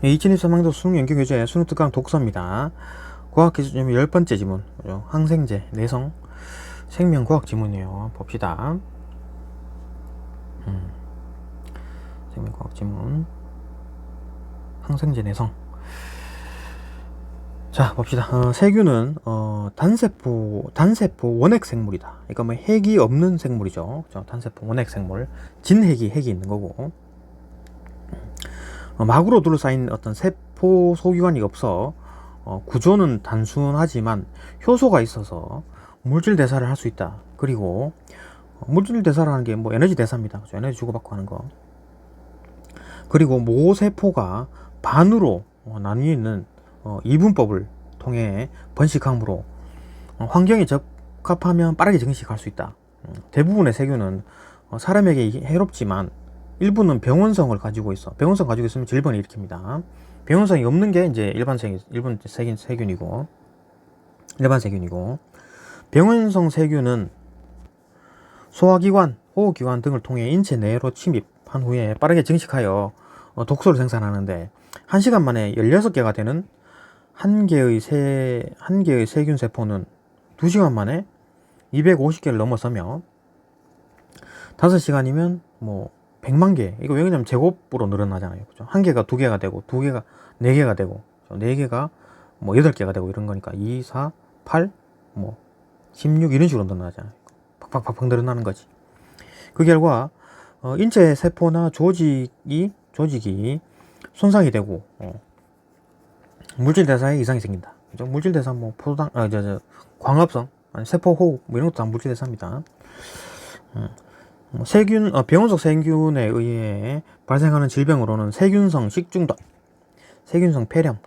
2023학년도 수능 연계교재 수능 특강 독서입니다. 과학기술 10번째 지문, 항생제, 내성, 생명과학 지문이에요. 봅시다. 생명과학 지문, 항생제, 내성. 자, 봅시다. 세균은 단세포 원핵 생물이다. 그러니까 뭐 핵이 없는 생물이죠. 단세포 원핵 생물, 진핵이 핵이 있는 거고. 막으로 둘러싸인 어떤 세포 소기관이 없어 구조는 단순하지만 효소가 있어서 물질 대사를 할 수 있다. 그리고 물질 대사라는 게 뭐 에너지 대사입니다. 그렇죠? 에너지 주고받고 하는 거. 그리고 모 세포가 반으로 나뉘어 있는 이분법을 통해 번식함으로 환경에 적합하면 빠르게 증식할 수 있다. 대부분의 세균은 사람에게 해롭지만 일부는 병원성을 가지고 있어. 병원성 가지고 있으면 질병을 일으킵니다. 병원성이 없는 게 이제 일반 세균이고, 병원성 세균은 소화기관, 호흡기관 등을 통해 인체 내로 침입한 후에 빠르게 증식하여 독소를 생산하는데 1시간 만에 16개가 되는 한 개의 세균 세포는 2시간 만에 250개를 넘어서며 5시간이면 뭐 100만 개. 이거 왜냐면 제곱으로 늘어나잖아요. 그죠? 1개가 2개가 되고, 2개가 4개가 되고, 4개가 뭐 8개가 되고 이런 거니까 2, 4, 8, 뭐 16 이런 식으로 늘어나잖아요. 팍팍팍팍 늘어나는 거지. 그 결과 인체 세포나 조직이 손상이 되고 물질 대사에 이상이 생긴다. 그죠? 물질 대사 뭐 포도당, 광합성, 세포 호흡 뭐 이런 것도 다 물질 대사입니다. 병원성 세균에 의해 발생하는 질병으로는 세균성 식중독, 세균성 폐렴,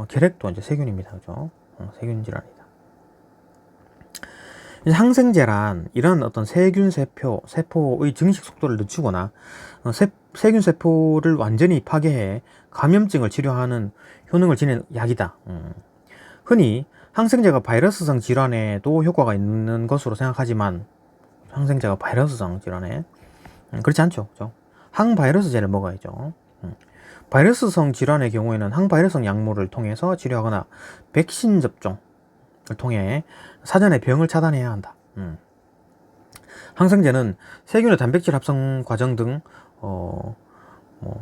결핵도 이제 세균입니다. 그죠? 세균 질환이다. 항생제란 이런 어떤 세균 세포의 증식 속도를 늦추거나 세균 세포를 완전히 파괴해 감염증을 치료하는 효능을 지닌 약이다. 흔히 항생제가 바이러스성 질환에도 효과가 있는 것으로 생각하지만 항생제가 바이러스성 질환에 그렇지 않죠. 그렇죠? 항바이러스제를 먹어야죠. 바이러스성 질환의 경우에는 항바이러스성 약물을 통해서 치료하거나 백신 접종을 통해 사전에 병을 차단해야 한다. 항생제는 세균의 단백질 합성 과정 등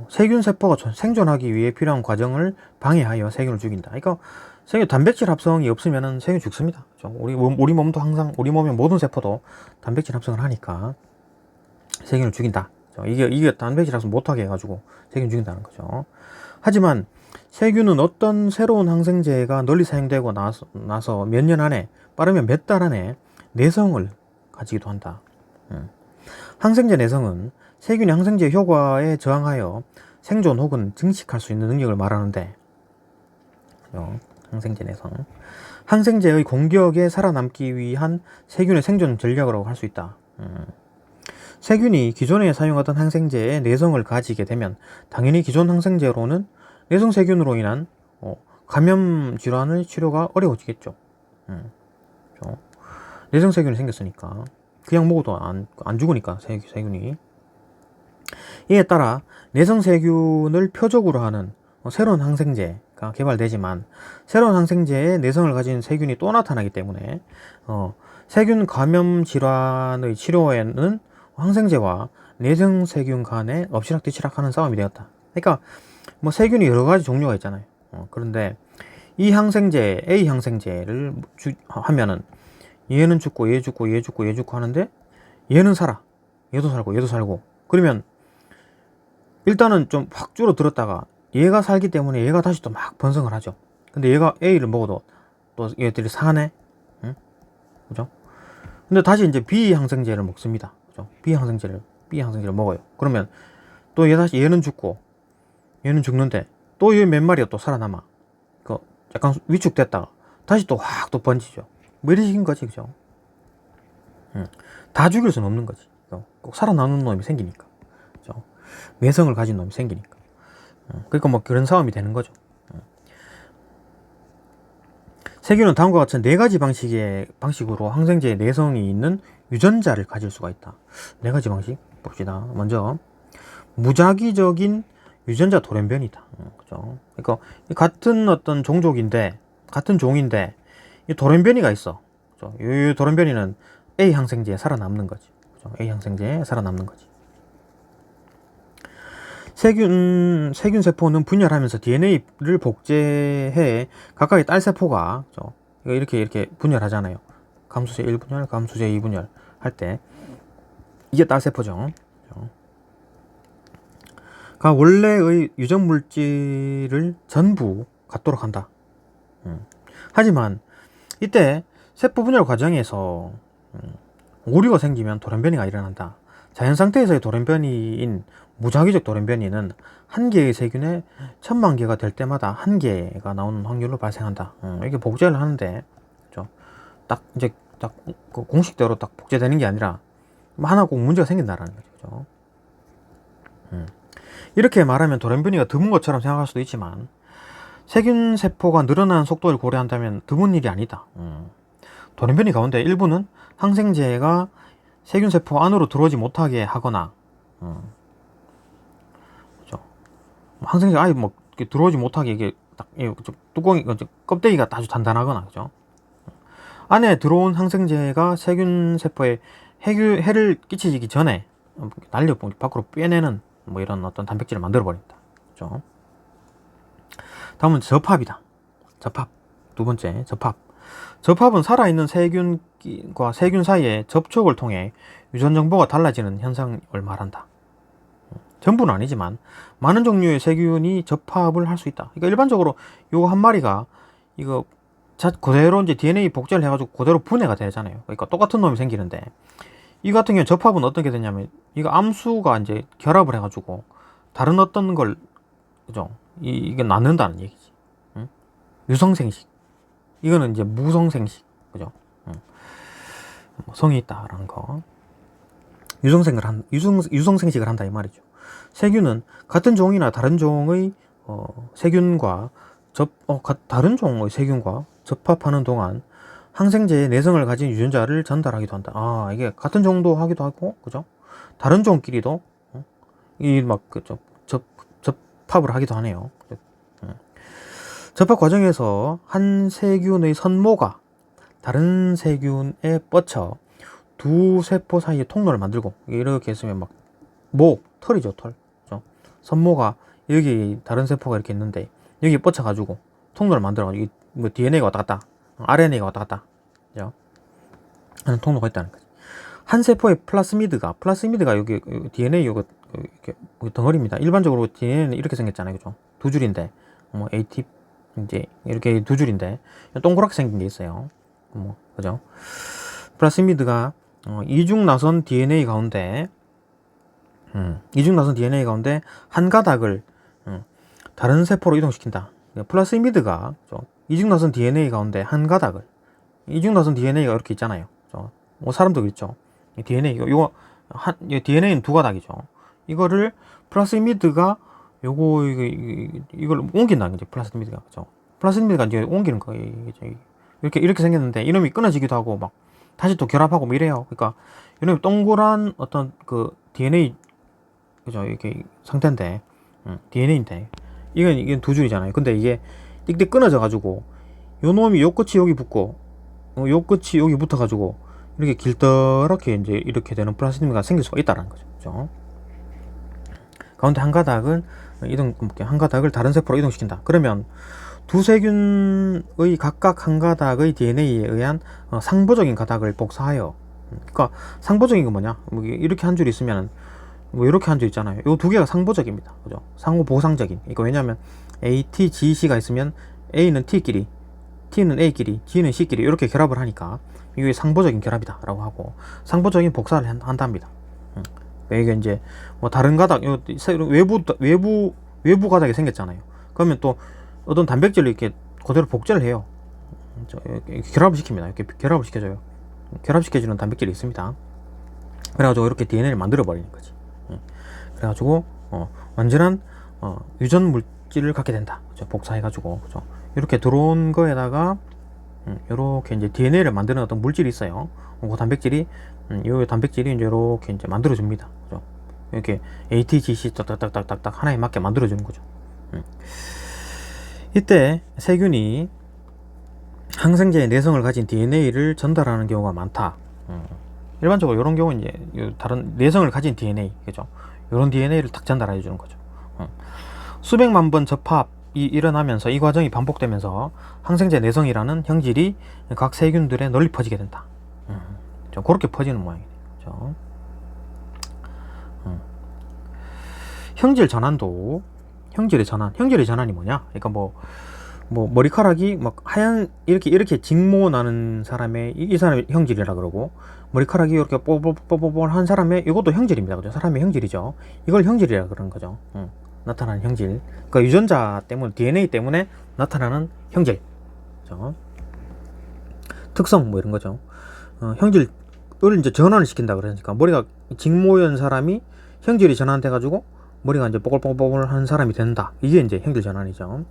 세균 세포가 생존하기 위해 필요한 과정을 방해하여 세균을 죽인다. 그러니까 세균 단백질 합성이 없으면 세균이 죽습니다. 그렇죠? 우리 몸도 항상 우리 몸의 모든 세포도 단백질 합성을 하니까 세균을 죽인다. 그렇죠? 이게 단백질 합성 못하게 해가지고 세균 죽인다는 거죠. 하지만 세균은 어떤 새로운 항생제가 널리 사용되고 나서 몇 년 안에, 빠르면 몇 달 안에 내성을 가지기도 한다. 항생제 내성은 세균이 항생제 효과에 저항하여 생존 혹은 증식할 수 있는 능력을 말하는데, 항생제 내성, 항생제의 공격에 살아남기 위한 세균의 생존 전략이라고 할 수 있다. 세균이 기존에 사용하던 항생제에 내성을 가지게 되면 당연히 기존 항생제로는 내성세균으로 인한 감염 질환의 치료가 어려워지겠죠. 내성세균이 생겼으니까 그 약 먹어도 안 죽으니까 세균이. 이에 따라 내성세균을 표적으로 하는 새로운 항생제가 개발되지만 세로운 항생제에 내성을 가진 세균이 또 나타나기 때문에 세균 감염 질환의 치료에는 항생제와 내성세균 간에 엎치락뒤치락하는 싸움이 되었다. 그러니까 뭐 세균이 여러 가지 종류가 있잖아요. 그런데 이 항생제, A 항생제를 하면은 얘는 죽고 얘 죽고 얘 죽고 얘 죽고 하는데 얘는 살아. 얘도 살고 얘도 살고. 그러면 일단은 좀 확 줄어들었다가 얘가 살기 때문에 얘가 다시 또 막 번성을 하죠. 근데 얘가 A를 먹어도 또 얘들이 사네. 응? 그죠? 근데 다시 이제 B 항생제를 먹습니다. 그죠? B 항생제를 먹어요. 그러면 또 얘는 죽고 얘는 죽는데 또 얘 몇 마리가 또 살아남아. 그 약간 위축됐다가 다시 또 확 또 번지죠. 뭐 이런 식인 거지. 그죠? 다 죽일 수는 없는 거지. 꼭 살아남는 놈이 생기니까. 그죠? 내성을 가진 놈이 생기니까. 그러니까 뭐 그런 싸움이 되는 거죠. 세균은 다음과 같은 4가지 방식으로 항생제에 내성이 있는 유전자를 가질 수가 있다. 4가지 방식 봅시다. 먼저 무작위적인 유전자 돌연변이다. 그죠? 그러니까 같은 어떤 종족인데, 같은 종인데 이 돌연변이가 있어. 그죠? 이 돌연변이는 A 항생제에 살아남는 거지. 그죠? A 항생제에 살아남는 거지. 세균 세포는 분열하면서 DNA를 복제해 각각의 딸 세포가, 그죠? 이렇게 분열하잖아요. 감수제 1분열, 감수제 2분열 할 때 이게 딸 세포죠. 가 원래의 유전 물질을 전부 갖도록 한다. 하지만 이때 세포 분열 과정에서 오류가 생기면 돌연변이가 일어난다. 자연 상태에서의 돌연변이인 무작위적 돌연변이는 한 개의 세균에 1000만 개가 될 때마다 한 개가 나오는 확률로 발생한다. 이게 복제를 하는데, 그렇죠? 딱 이제 딱 그 공식대로 딱 복제되는 게 아니라 하나 꼭 문제가 생긴다라는 거죠. 그렇죠? 이렇게 말하면 돌연변이가 드문 것처럼 생각할 수도 있지만 세균 세포가 늘어나는 속도를 고려한다면 드문 일이 아니다. 돌연변이 가운데 일부는 항생제가 세균 세포 안으로 들어오지 못하게 하거나, 그렇죠? 항생제가 아예 뭐 들어오지 못하게 이게 딱 뚜껑이 껍데기가 아주 단단하거나, 그죠? 안에 들어온 항생제가 세균 세포에 해를 끼치기 전에 날려 밖으로 빼내는 뭐 이런 어떤 단백질을 만들어 버립니다. 그죠? 다음은 접합이다. 접합. 두 번째, 접합. 접합은 살아있는 세균과 세균 사이의 접촉을 통해 유전 정보가 달라지는 현상을 말한다. 전부는 아니지만 많은 종류의 세균이 접합을 할 수 있다. 그러니까 일반적으로 요거 한 마리가 이거 그대로 이제 DNA 복제를 해가지고 그대로 분해가 되잖아요. 그러니까 똑같은 놈이 생기는데, 이 같은 경우 접합은 어떻게 되냐면 이거 암수가 이제 결합을 해가지고 다른 어떤 걸, 그죠? 이게 낳는다는 얘기지. 응? 유성생식. 이거는 이제 무성생식. 그죠? 응. 성이 있다라는 거. 유성생식을 한다 이 말이죠. 세균은 같은 종이나 다른 종의 세균과 다른 종의 세균과 접합하는 동안 항생제의 내성을 가진 유전자를 전달하기도 한다. 이게 같은 종도 하기도 하고, 그죠? 다른 종끼리도 접합을 하기도 하네요. 접합 과정에서 한 세균의 선모가 다른 세균에 뻗쳐 두 세포 사이에 통로를 만들고, 이렇게 했으면 털이죠, 털. 그죠? 선모가 여기 다른 세포가 이렇게 있는데 여기 뻗쳐가지고 통로를 만들어가지고 뭐 DNA가 왔다 갔다, RNA가 왔다 갔다, 그죠? 하는 통로가 있다는 거지. 한 세포의 플라스미드가 여기 DNA 이렇게 덩어리입니다. 일반적으로 DNA는 이렇게 생겼잖아요, 그죠? 두 줄인데, 뭐 AT 이제 이렇게 두 줄인데 동그랗게 생긴 게 있어요. 그죠? 플라스미드가 이중 나선 DNA 가운데 한 가닥을 다른 세포로 이동시킨다. 플라스미드가 이중 나선 DNA 가운데 한 가닥을, 이중 나선 DNA가 이렇게 있잖아요. 뭐 사람도 있죠. DNA DNA는 두 가닥이죠. 이거를 플라스미드가 이걸 옮긴다는 거죠. 플라스미드가 이제 옮기는 거예요. 이렇게 생겼는데 이놈이 끊어지기도 하고 막 다시 또 결합하고 뭐 이래요. 그러니까 이놈이 동그란 어떤 그 DNA, 그죠? 이렇게 상태인데, DNA인데 이건 두 줄이잖아요. 근데 이게 띡띡 끊어져 가지고 요 놈이 요 끝이 여기 붙고 요 끝이 여기 붙어 가지고 이렇게 길다랗게 이제 이렇게 되는 플라스미드가 생길 수가 있다는 거죠. 그죠? 가운데 한 가닥을 다른 세포로 이동시킨다. 그러면 두 세균의 각각 한 가닥의 DNA에 의한 상보적인 가닥을 복사하여, 그러니까 상보적인 건 뭐냐? 이렇게 한 줄 있으면 이렇게 한 줄 있잖아요. 이 두 개가 상보적입니다. 그죠? 상호 보상적인. 그러니까 왜냐하면 A, T, G, C가 있으면 A는 T끼리, T는 A끼리, G는 C끼리 이렇게 결합을 하니까 이게 상보적인 결합이다라고 하고 상보적인 복사를 한답니다. 이게 이제 뭐 다른 가닥, 외부 가닥이 생겼잖아요. 그러면 또 어떤 단백질을 이렇게 그대로 복제를 해요. 결합을 시킵니다. 이렇게 결합을 시켜줘요. 결합시켜주는 단백질이 있습니다. 그래가지고 이렇게 DNA를 만들어 버리는 거지. 그래가지고 완전한 유전 물질을 갖게 된다. 그죠? 복사해가지고, 그죠? 이렇게 들어온 거에다가 이렇게 이제 DNA를 만드는 어떤 물질이 있어요. 그 단백질이 이 단백질이 이제 이렇게 이제 만들어줍니다. 그죠? 이렇게 ATGC 딱딱딱딱딱 하나에 맞게 만들어주는 거죠. 이때 세균이 항생제의 내성을 가진 DNA를 전달하는 경우가 많다. 일반적으로 이런 경우는 이제 다른 내성을 가진 DNA, 그죠? 이런 DNA를 딱 전달해 주는 거죠. 수백만 번 접합이 일어나면서 이 과정이 반복되면서 항생제 내성이라는 형질이 각 세균들에 널리 퍼지게 된다. 그렇게 퍼지는 모양이에요. 그죠? 형질 전환도, 형질의 전환이 뭐냐? 그러니까 뭐 머리카락이 막 하얀 이렇게 직모 나는 사람의 이 사람의 형질이라 그러고, 머리카락이 이렇게 뽀뽀뽀뽀뽀한 사람의 이것도 형질입니다. 그죠? 사람의 형질이죠. 이걸 형질이라 그러는 거죠. 나타나는 형질. 그러니까 유전자 때문에, DNA 때문에 나타나는 형질. 그죠? 특성 뭐 이런 거죠. 형질을 이제 전환을 시킨다 그러니까 머리가 직모연 사람이 형질이 전환돼 가지고 머리가 이제 뽀글뽀글뽀글한 사람이 된다. 이게 이제 형질 전환이죠.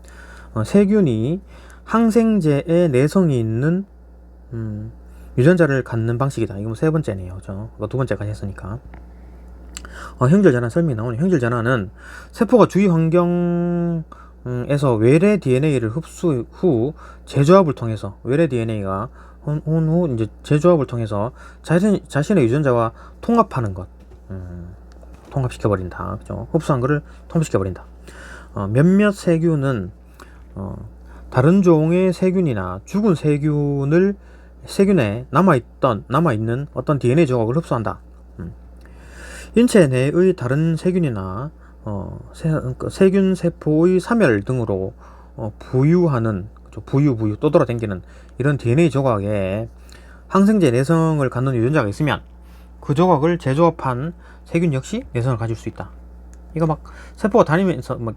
세균이 항생제에 내성이 있는 유전자를 갖는 방식이다. 이거 세 번째네요. 그죠? 두 번째까지 했으니까. 형질 전환 설명이 나오네. 형질 전환은 세포가 주위 환경에서 외래 DNA를 흡수 후 재조합을 통해서, 외래 DNA가 후 이제 재조합을 통해서 자신의 유전자와 통합하는 것. 통합시켜버린다. 그죠? 흡수한 거를 통합시켜버린다. 몇몇 세균은 다른 종의 세균이나 죽은 세균에 남아있는 어떤 DNA 조각을 흡수한다. 인체 내의 다른 세균이나 세균 세포의 사멸 등으로 부유하는, 부유 떠돌아다니는 이런 DNA 조각에 항생제 내성을 갖는 유전자가 있으면 그 조각을 재조합한 세균 역시 내성을 가질 수 있다. 이거 막 세포가 다니면서 뭐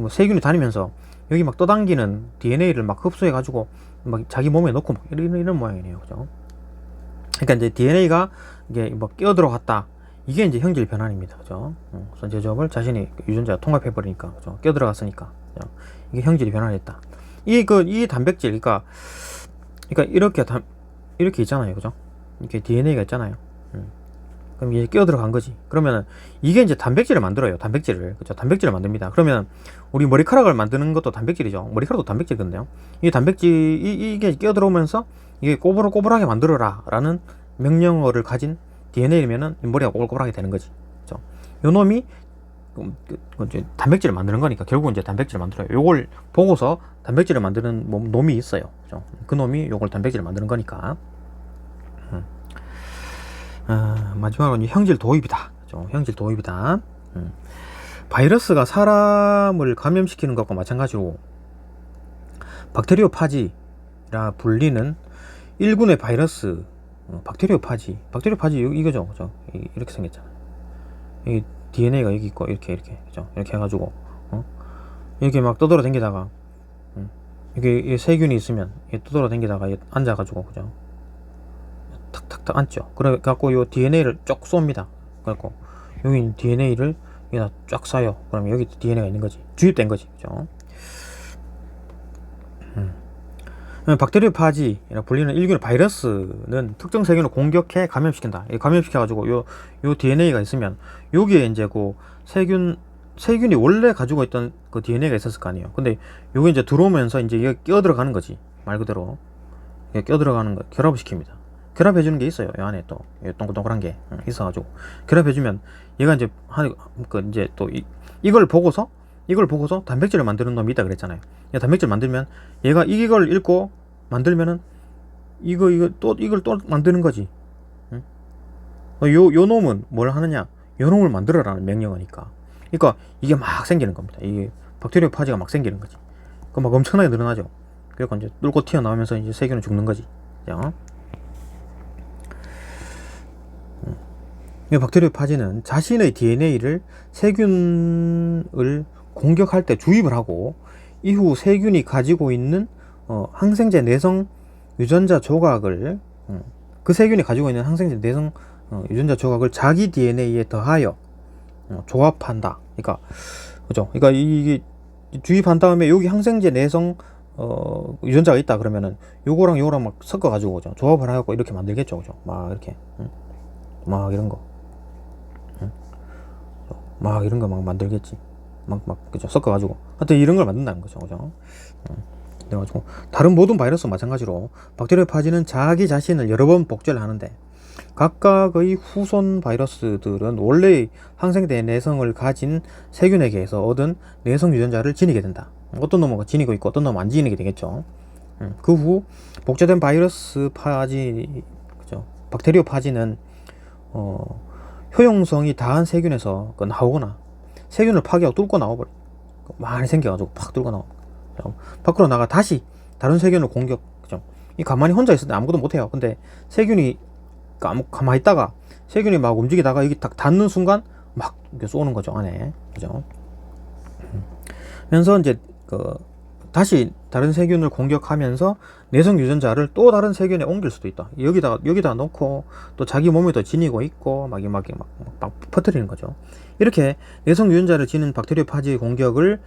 세균이 다니면서 여기 막 떠당기는 DNA를 막 흡수해 가지고 막 자기 몸에 넣고 막 이런 모양이네요. 그죠? 그러니까 이제 DNA가 이게 뭐 끼어 들어갔다. 이게 이제 형질 변환입니다. 그죠? 제조업을 자신이 유전자가 통합해 버리니까, 그죠? 끼어 들어갔으니까. 그죠? 이게 형질이 변환했다. 이 단백질, 그러니까 이렇게 있잖아요. 그죠? 이렇게 DNA가 있잖아요. 그럼 이게 끼어 들어간 거지. 그러면은 이게 이제 단백질을 만들어요. 그죠? 단백질을 만듭니다. 그러면 우리 머리카락을 만드는 것도 단백질이죠. 머리카락도 단백질인데요. 이 이게 끼어 들어오면서 이게 꼬불꼬불하게 만들어라 라는 명령어를 가진 DNA면은 머리가 꼬불꼬불하게 되는 거지. 그죠? 요 놈이 이제 단백질을 만드는 거니까 결국은 이제 단백질을 만들어요. 요걸 보고서 단백질을 만드는 놈이 있어요. 그죠? 그 놈이 요걸 단백질을 만드는 거니까. 마지막으로 형질 도입이다. 그죠? 형질 도입이다. 바이러스가 사람을 감염시키는 것과 마찬가지로 박테리오 파지라 불리는 일군의 바이러스, 박테리오 파지 이거죠. 그죠? 이렇게 생겼잖아. 이 DNA가 여기 있고 이렇게 그죠? 이렇게 해가지고 이렇게 막 떠돌아다니다가 이게 세균이 있으면 떠돌아다니다가 앉아가지고, 그죠? 탁탁탁 앉죠. 그래 갖고 요 DNA를 쫙 쏩니다. 그래갖고 여기 DNA를 여기다 쫙 쏴요. 그러면 여기 DNA가 있는 거지. 주입된 거지. 그죠? 박테리오 파지라 불리는 일균의 바이러스는 특정 세균을 공격해 감염시킨다. 감염시켜가지고 요 DNA가 있으면 여기에 이제 그 세균이 원래 가지고 있던 그 DNA가 있었을 거 아니에요. 근데 요게 이제 들어오면서 이제 여기 끼어 들어가는 거지. 말 그대로 끼어 들어가는 거, 결합을 시킵니다. 결합해주는 게 있어요. 이 안에 또 동글동글한 게 있어가지고 결합해주면 얘가 이제 이제 또 이걸 보고서 단백질을 만드는 놈이 있다 그랬잖아요. 단백질 만들면 얘가 이걸 읽고 만들면은 이걸 또 만드는 거지. 요 놈은 뭘 하느냐? 요 놈을 만들어라는 명령어니까. 그러니까 이게 막 생기는 겁니다. 이게 박테리오 파지가 막 생기는 거지. 그 막 엄청나게 늘어나죠. 그러니까 이제 뚫고 튀어나오면서 이제 세균은 죽는 거지. 이 박테리오 파지는 자신의 DNA를 세균을 공격할 때 주입을 하고 이후 세균이 가지고 있는 항생제 내성 유전자 조각을 그 세균이 가지고 있는 항생제 내성 유전자 조각을 자기 DNA에 더하여 조합한다. 그러니까 그죠? 그러니까 이게 주입한 다음에 여기 항생제 내성 유전자가 있다 그러면은 요거랑 막 섞어 가지고 조합을 하고 이렇게 만들겠죠. 그죠? 막 이렇게 막 이런 거. 막 이런 거 막 만들겠지. 그죠? 섞어가지고. 하여튼 이런 걸 만든다는 거죠. 그죠? 그래가지고, 다른 모든 바이러스 마찬가지로 박테리아 파지는 자기 자신을 여러 번 복제를 하는데, 각각의 후손 바이러스들은 원래의 항생대 내성을 가진 세균에게서 얻은 내성 유전자를 지니게 된다. 어떤 놈은 지니고 있고 어떤 놈은 안 지니게 되겠죠. 그 후 복제된 바이러스 파지, 그죠? 박테리아 파지는 효용성이 다한 세균에서 나오거나 세균을 파괴하고 뚫고 나와버려. 많이 생겨가지고 팍 뚫고 나와. 밖으로 나가 다시 다른 세균을 공격. 그죠? 이 가만히 혼자 있을 때 아무것도 못해요. 근데 세균이 가만히 있다가 세균이 막 움직이다가 여기 딱 닿는 순간 막 이렇게 쏘는 거죠, 안에. 그죠? 그래서 이제 다시 다른 세균을 공격하면서 내성 유전자를 또 다른 세균에 옮길 수도 있다. 여기다 놓고 또 자기 몸에도 지니고 있고 막 퍼뜨리는 거죠. 이렇게 내성 유전자를 지닌 박테리아 파지의 공격을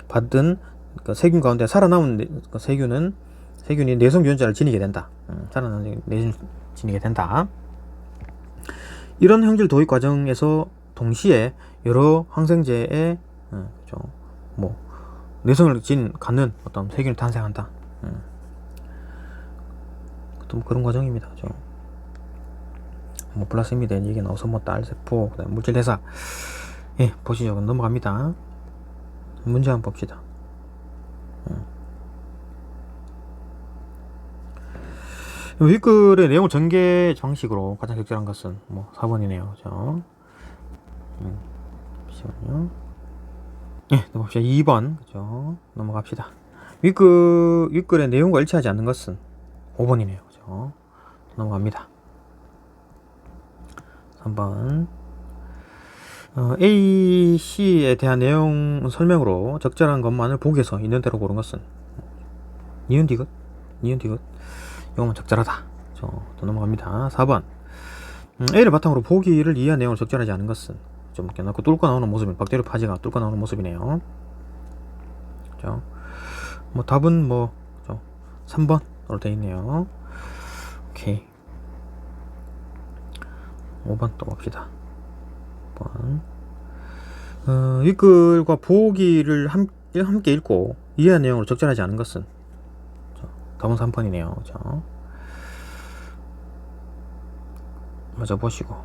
받은 세균 가운데 살아남은 세균이 내성 유전자를 지니게 된다. 살아남은 내성 지니게 된다. 이런 형질 도입 과정에서 동시에 여러 항생제의 내성을 갖는 어떤 세균이 탄생한다. 또 그런 과정입니다. 그죠? 플라스미드 얘기 나와서 딸세포, 그다음 물질 대사. 예, 보시죠. 넘어갑니다. 문제 한번 봅시다. 윗글의 내용 전개 방식으로 가장 적절한 것은 4번이네요. 그죠? 잠시만요. 예, 넘어갑시다. 2번. 그죠? 넘어갑시다. 윗글의 내용과 일치하지 않는 것은 5번이네요. 그죠? 넘어갑니다. 3번. A, C에 대한 내용 설명으로 적절한 것만을 보기에서 있는 대로 고른 것은 니은 디귿? 이거만 적절하다. 또 넘어갑니다. 4번. A를 바탕으로 보기를 이해한 내용을 적절하지 않은 것은 좀 이렇게 넣고 뚫고 나오는 모습이, 박테리아 파지가 뚫고 나오는 모습이네요. 그죠? 답은 3번으로 되어 있네요. 오케이. 5번 또 봅시다. 5번. 윗글과 보기를 함께 읽고 이해한 내용으로 적절하지 않은 것은 답은 3번이네요. 그죠? 먼저 보시고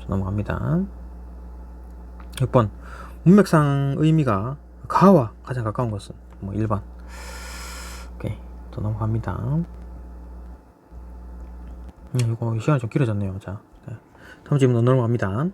넘어갑니다. 6번. 문맥상 의미가 가와 가장 가까운 것은 1번. 오케이. 또 넘어갑니다. 이거 시간이 좀 길어졌네요. 자, 다음 질문 넘어갑니다.